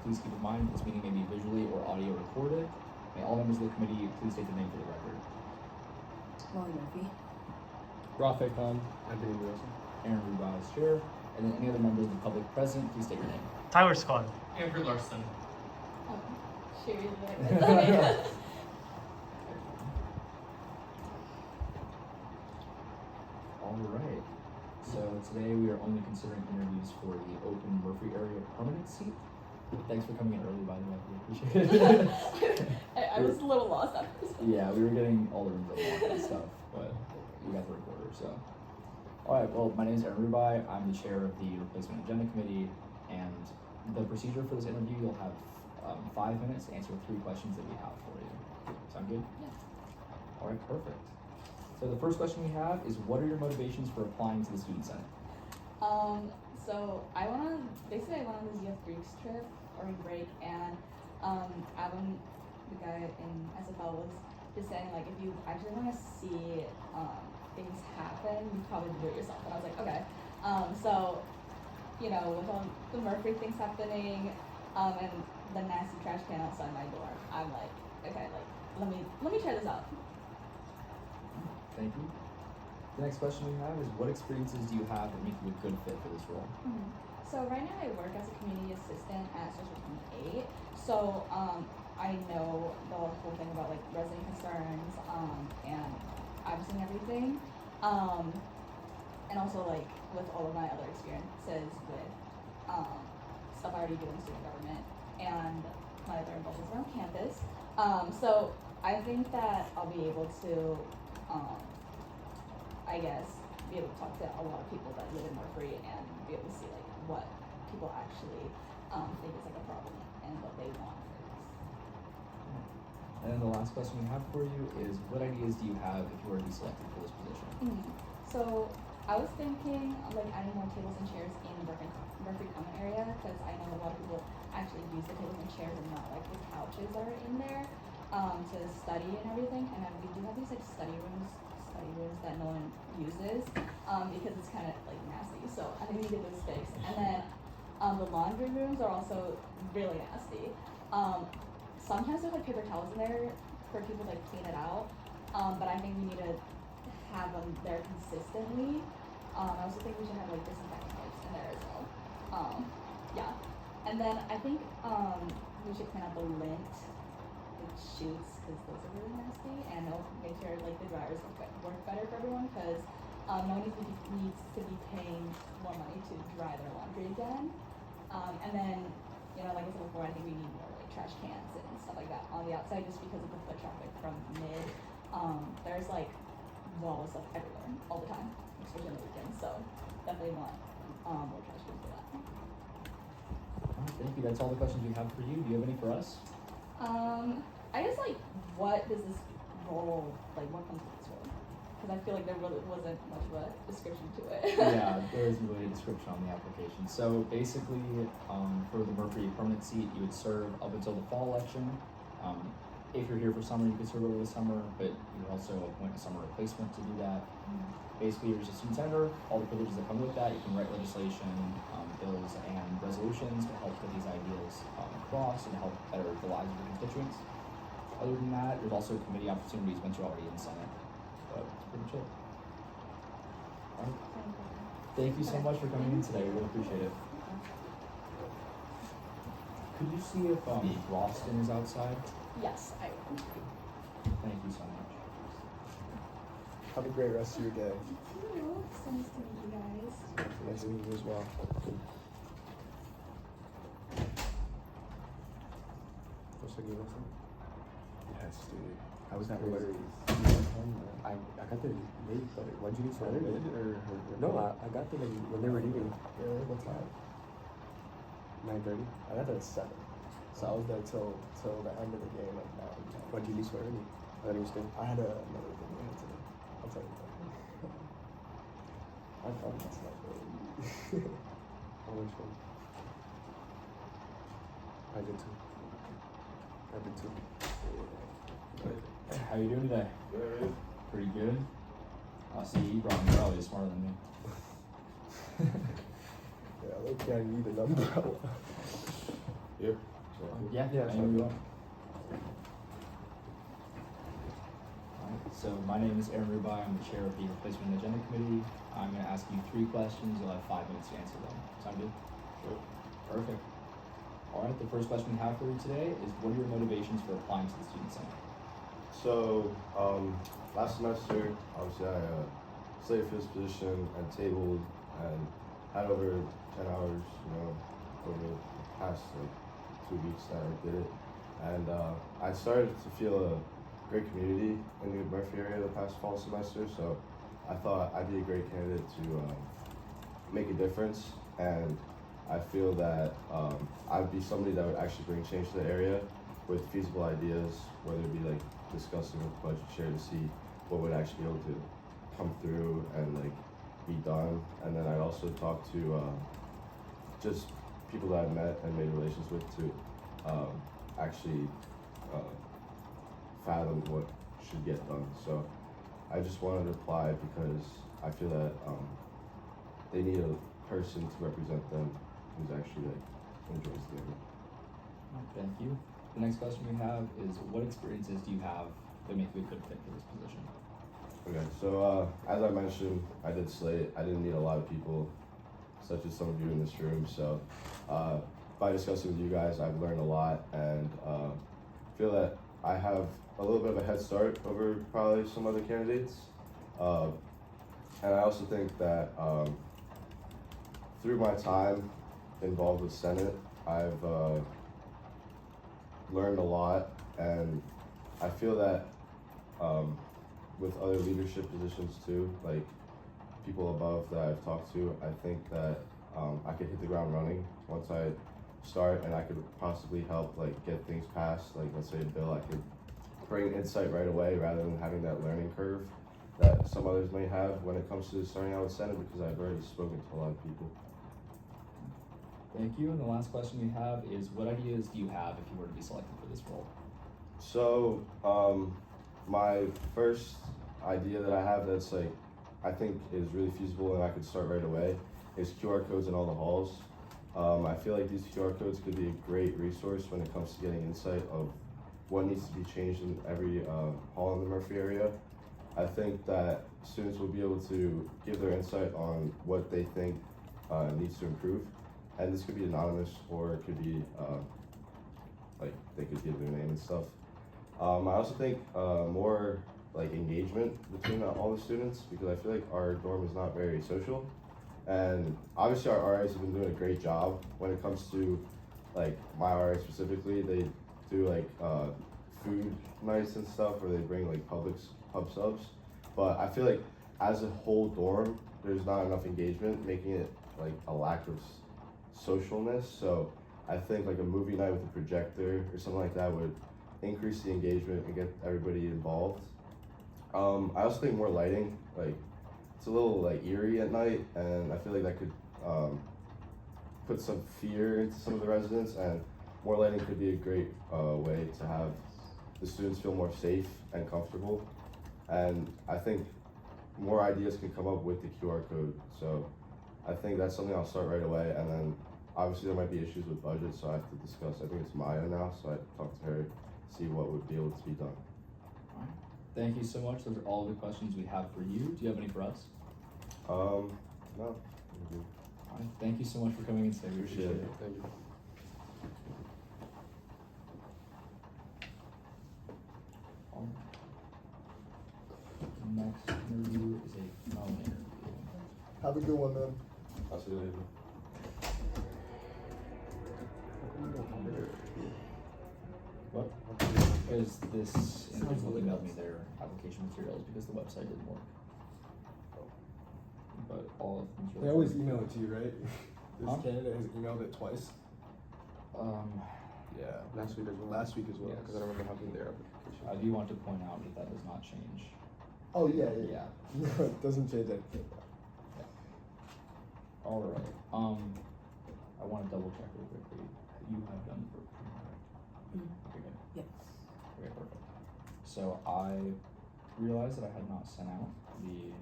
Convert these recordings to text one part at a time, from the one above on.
Please keep in mind this meeting may be visually or audio recorded. May all members of the committee please state their name for the record. Molly Murphy. Rafe Khan. Anthony Wilson. Aaron Rubai is chair. And then any other members of the public present, please state your name. Tyler Scott. Andrew Larson. Oh, Sherry Lewis. All right. So today we are only considering interviews for the open Murphree area permanent seat. Thanks for coming in early, by the way. We appreciate it. I was a little lost after this. Yeah, we were getting all the rooms unlocked and stuff, but we got the recorder, so. All right, well, my name is Aaron Rubai. I'm the chair of the Replacement Agenda Committee, and the procedure for this interview, you'll have 5 minutes to answer 3 questions that we have for you. Sound good? Yeah. All right, perfect. So the first question we have is, what are your motivations for applying to the Student Senate? So I went on this UF Greeks trip or break, and Adam, the guy in SFL, was just saying, like, if you actually want to see things happen, you probably do it yourself. And I was like, okay. So, you know, with all the Murphree things happening, and the nasty trash can outside my door, I'm like, okay, like, let me try this out. Thank you. The next question we have is, what experiences do you have that make you a good fit for this role? Mm-hmm. So right now I work as a community assistant at Social 28. So I know the whole thing about like resident concerns and obviously everything. And also like with all of my other experiences with stuff I already do in student government and my other involvements around campus. So I think that I'll be able to I guess, be able to talk to a lot of people that live in Murphree and be able to see like what people actually think is like a problem and what they want for this. And then the last question we have for you is, what ideas do you have if you were to be selected for this position? So I was thinking like adding more tables and chairs in the Murphree Common area, because I know a lot of people actually use the tables and chairs and not like the couches are in there to study and everything. And we do have these like study rooms that no one uses because it's kind of like nasty. So I think we need to get those fixed. And then the laundry rooms are also really nasty. Sometimes there's like paper towels in there for people to like clean it out, but I think we need to have them there consistently. I also think we should have like disinfectant wipes in there as well. Yeah. And then I think we should clean out the lint chutes, because those are really nasty, and it'll make sure like the dryers work better for everyone, because no one needs to be paying more money to dry their laundry again. And then, you know, like I said before, I think we need more like trash cans and stuff like that on the outside, just because of the foot traffic from mid. There's like walls stuff everywhere all the time, especially on the weekends. So definitely want more trash cans for that. All right, thank you. That's all the questions we have for you. Do you have any for us? I guess like, what does this role, like what comes with this role? Because I feel like there really wasn't much of a description to it. Yeah, there isn't really a description on the application. So basically, for the Murphree permanent seat, you would serve up until the fall election. If you're here for summer, you could serve over the summer, but you would also appoint a summer replacement to do that. Basically, you're just a student senator, all the privileges that come with that. You can write legislation, bills, and resolutions to help get these ideas across and help better the lives of your constituents. Other than that, there's also committee opportunities once you're already in Senate. But that's pretty much it. All right. Thank you so much for coming in today. We really appreciate it. Could you see if Ralston is outside? Yes, I will. Thank you so much. Have a great rest of your day. Thank you. It's nice to meet you guys. Nice to meet you as well. What's the good lesson? Yes, dude. How was that letter? I got the late, but why'd you get so late? No, I got them when they were eating. Yeah, what time? 9:30. I got there at 7. So I was there till the end of the game, like 9. Why'd you leave so early? I understand. I had another thing I had to do. I'll tell you that. I thought that's not early. Always fun. I did too. How you doing today? Good. Pretty good. See, you probably smarter than me. Yeah, look, I need an umbrella. Yep. Yeah, Yeah, I know you sure. are. Alright, so my name is Aaron Rubai. I'm the chair of the Replacement and Agenda Committee. I'm going to ask you 3 questions. You'll have 5 minutes to answer them. Sound good? Sure. Perfect. Alright, the first question we have for you today is what are your motivations for applying to the Student Senate? So, last semester, obviously I slated for this position and tabled and had over 10 hours, over the past 2 weeks that I did it. And I started to feel a great community in the Murphree area the past fall semester, so I thought I'd be a great candidate to make a difference. And I feel that I'd be somebody that would actually bring change to the area with feasible ideas, whether it be like discussing with the budget chair to see what would actually be able to come through and like be done. And then I'd also talk to just people that I've met and made relations with to actually fathom what should get done. So I just wanted to apply because I feel that they need a person to represent them who's actually like enjoys the area. Thank you. The next question we have is what experiences do you have that make you a good fit for this position? Okay, so as I mentioned, I did slate. I didn't meet a lot of people, such as some of you in this room. So by discussing with you guys, I've learned a lot and feel that I have a little bit of a head start over probably some other candidates. And I also think that through my time involved with Senate, I've learned a lot, and I feel that with other leadership positions too, like people above that I've talked to, I think that I could hit the ground running once I start, and I could possibly help like get things passed. Like let's say a bill, I could bring insight right away rather than having that learning curve that some others may have when it comes to starting out with Senate, because I've already spoken to a lot of people. Thank you. And the last question we have is what ideas do you have if you were to be selected for this role? So, my first idea that I have that's like, I think is really feasible and I could start right away is QR codes in all the halls. I feel like these QR codes could be a great resource when it comes to getting insight of what needs to be changed in every hall in the Murphree area. I think that students will be able to give their insight on what they think needs to improve. And this could be anonymous, or it could be like they could give their name and stuff. I also think more like engagement between all the students, because I feel like our dorm is not very social. And obviously our RAs have been doing a great job when it comes to like my RA specifically. They do like food nights and stuff, where they bring like pub subs. But I feel like as a whole dorm, there's not enough engagement, making it like a lack of socialness. So I think like a movie night with a projector or something like that would increase the engagement and get everybody involved. I also think more lighting, like it's a little like eerie at night, and I feel like that could put some fear into some of the residents, and more lighting could be a great way to have the students feel more safe and comfortable. And I think more ideas can come up with the QR code. So I think that's something I'll start right away, and then obviously there might be issues with budget, so I have to discuss. I think it's Maya now, so I talked to her, see what would be able to be done. All right. Thank you so much. Those are all the questions we have for you. Do you have any for us? No. All right. Thank you so much for coming in today. We appreciate it. Thank you. All right. Next interview is a phone interview. Have a good one, man. I'll see you later. What? Because this individual emailed me their application materials because the website didn't work. But all of them. They always email it to you, right? This Huh? candidate has emailed it twice. Yeah, last week as well. Last week as well. Because I don't remember having their application. I do want to point out that that does not change. Oh yeah. Yeah. It doesn't change anything. All right. I want to double check real quickly. You have done for Okay, good. Yes. Okay, perfect. So I realized that I had not sent out the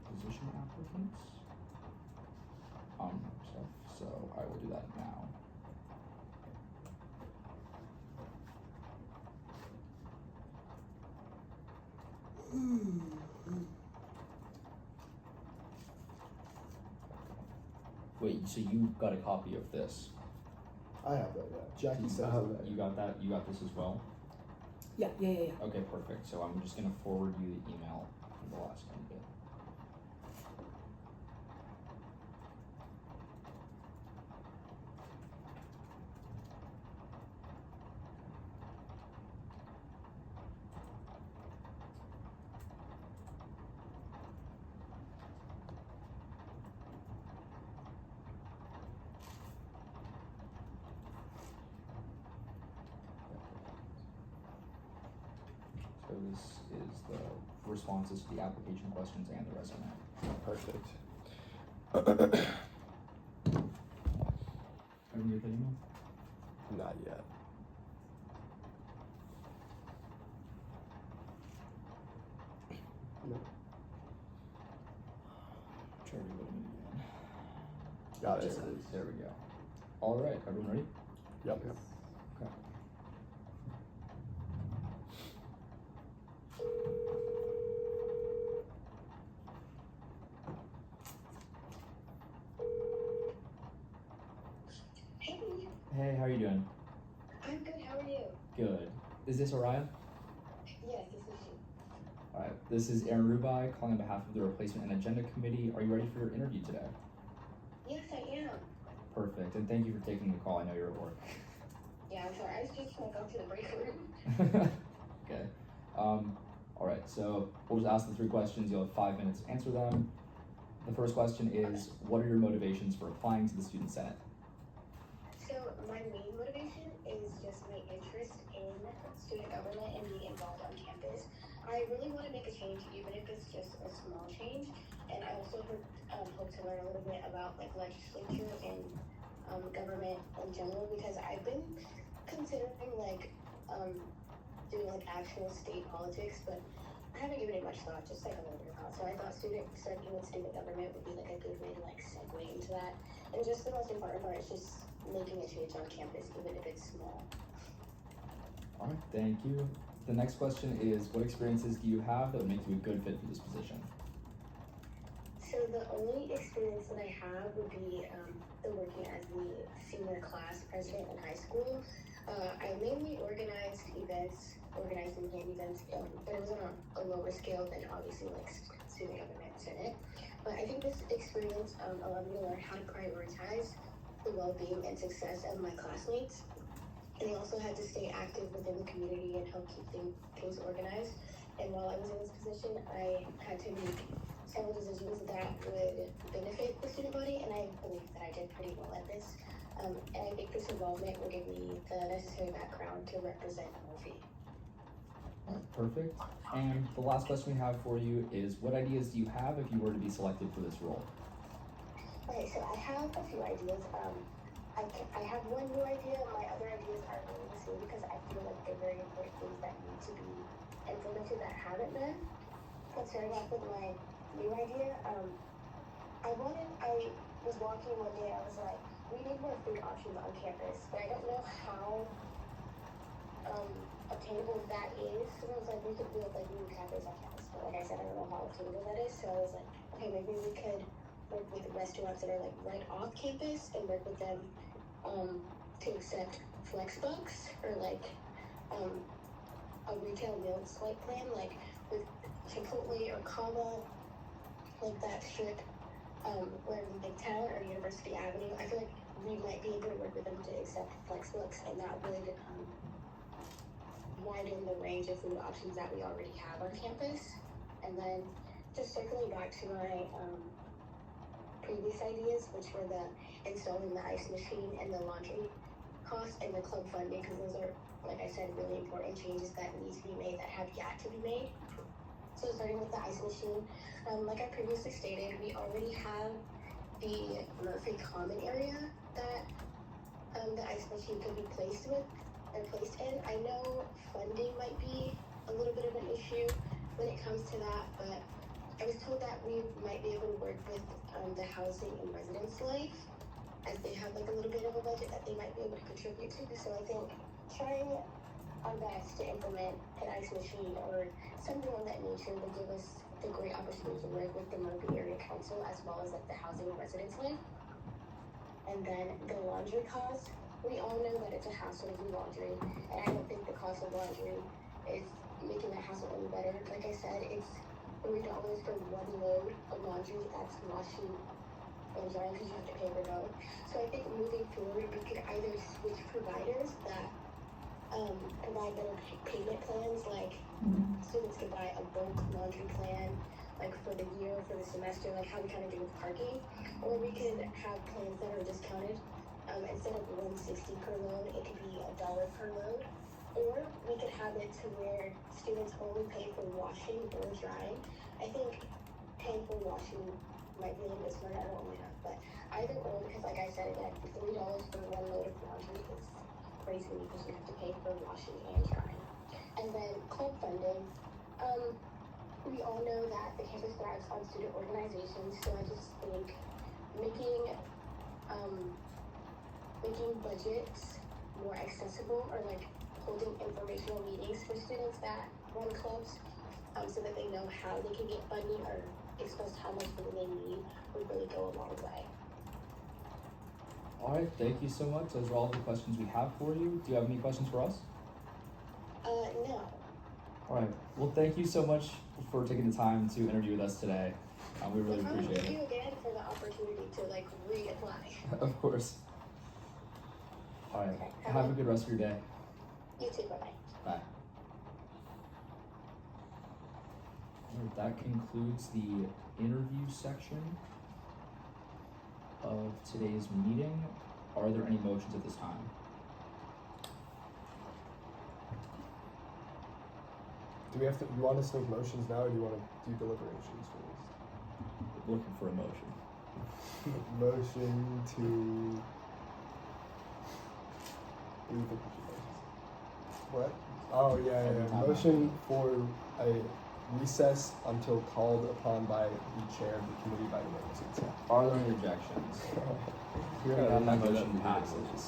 position applicants stuff. So I will do that now. Wait, so you got a copy of this? I have that, yeah. Jackie says that. You got that? You got this as well? Yeah. Okay, perfect. So I'm just gonna forward you the email from the last candidate. So this is the responses to the application questions and the resume. Perfect. Everyone get that email? Not yet. No. Try reloading it again. Got it. Just- There we go. All right, everyone ready? Yep. Okay. Hey, Hey, how are you doing? I'm good. How are you? Good. Is this Orion? Yes, this is she. All right. This is Aaron Rubai calling on behalf of the Replacement and Agenda Committee. Are you ready for your interview today? Yes, I am. Perfect. And thank you for taking the call. I know you're at work. Yeah, I'm sorry. I was just like going to the break room. Okay. All right. So we'll just ask the 3 questions. You'll have 5 minutes to answer them. The first question is, what are your motivations for applying to the Student Senate? So my main motivation is just my interest in student government and being involved on campus. I really want to make a change, even if it's just a small change. And I also hope to learn a little bit about like legislature and government in general, because I've been considering like doing like actual state politics, but I haven't given it much thought, just like a little bit of thought. So I thought studying with student government would be like a good way to like segue into that. And just the most important part is just making a change on campus, even if it's small. All right. Thank you. The next question is, what experiences do you have that would make you a good fit for this position? So the only experience that I have would be the working as the senior class president in high school. I mainly organized and planned events, but it was on a lower scale than obviously like student government senate. But I think this experience allowed me to learn how to prioritize the well-being and success of my classmates. And I also had to stay active within the community and help keep things organized. And while I was in this position, I had to make several decisions that would benefit the student body, and I believe that I did pretty well at this. And I think this involvement will give me the necessary background to represent Murphree. All right, perfect. And the last question we have for you is, what ideas do you have if you were to be selected for this role? Okay, so I have a few ideas. I have one new idea. My other ideas are really the same because I feel like they're very important things that need to be implemented that haven't been. But starting off with my new idea, I was walking one day and I was like, we need more food options on campus, but I don't know how obtainable that is. So I was like, we could build like new cafes on campus, but like I said, I don't know how obtainable that is. So I was like, okay, maybe we could work with restaurants that are like right off campus and work with them to accept flex bucks or like a retail meal swipe plan, like with Chipotle or Kava, like that strip where in Midtown or University Avenue. I feel like we might be able to work with them to accept flex bucks, and that would widen the range of food options that we already have on campus. And then just circling back to my previous ideas, which were the installing the ice machine and the laundry costs and the club funding, because those are, like I said, really important changes that need to be made that have yet to be made. So starting with the ice machine, like I previously stated, we already have the Murphree common area that the ice machine could be placed in. I know funding might be a little bit of an issue when it comes to that, but I was told that we might be able to work with the housing and residence life, as they have like a little bit of a budget that they might be able to contribute to. So I think trying our best to implement an ice machine or something of that nature will give us the great opportunity to work with the Murphree Area Council as well as like the housing and residence life. And then the laundry cost, we all know that it's a hassle to do laundry, and I don't think the cost of laundry is making that hassle any better. Like I said, it's $3 for one load of laundry. That's washing and drying because you have to pay per load. So I think moving forward, we could either switch providers that provide better payment plans, like students could buy a bulk laundry plan, like for the year, for the semester, like how we kind of do with parking, or we could have plans that are discounted. Instead of $160 per load, it could be $1 per load, or we could have it to where students only pay for washing or drying. I think paying for washing might be a little bit smarter. I don't know enough, but either or, because like I said again, $3 for one load of laundry is crazy because you have to pay for washing and drying. And then club funding, we all know that the campus thrives on student organizations, so I just think making budgets more accessible, or like holding informational meetings for students that run clubs, so that they know how they can get funding or express how much money they need, would really go a long way. All right, thank you so much. Those are all the questions we have for you. Do you have any questions for us? No. All right. Well, thank you so much for taking the time to interview with us today. We really appreciate Thank it. you again for the opportunity to like reapply. Of course. All right. Okay. Have a good rest of your day. You too, bye-bye. Bye. All right, that concludes the interview section of today's meeting. Are there any motions at this time? Do we have to, you want us to make motions now, or do you want to do deliberations first? Looking for a motion. Motion to. What do you think we should motion? What? Oh, yeah. Motion for a recess until called upon by the chair of the committee by unanimous consent. Are there any objections? Hearing none, that motion passes.